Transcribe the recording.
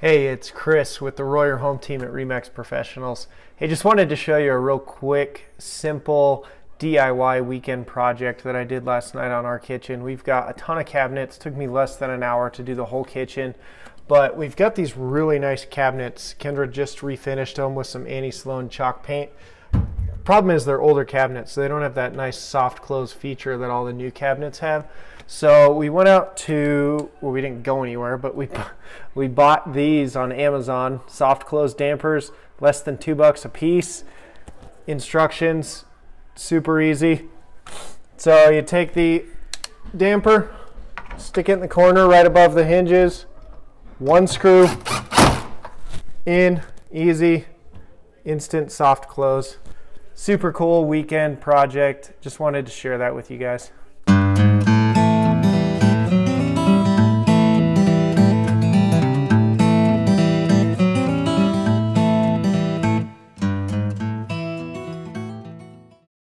Hey, it's Chris with the Royer Home Team at Remax Professionals. Hey, just wanted to show you a real quick, simple DIY weekend project that I did last night on our kitchen. We've got a ton of cabinets. It took me less than an hour to do the whole kitchen, but we've got these really nice cabinets. Kendra just refinished them with some Annie Sloan chalk paint. Problem is they're older cabinets, so they don't have that nice soft close feature that all the new cabinets have. So we went out to, well, we didn't go anywhere, but we bought these on Amazon, soft close dampers, less than $2 a piece. Instructions, super easy. So you take the damper, stick it in the corner right above the hinges, one screw in, easy, instant soft close. Super cool weekend project. Just wanted to share that with you guys.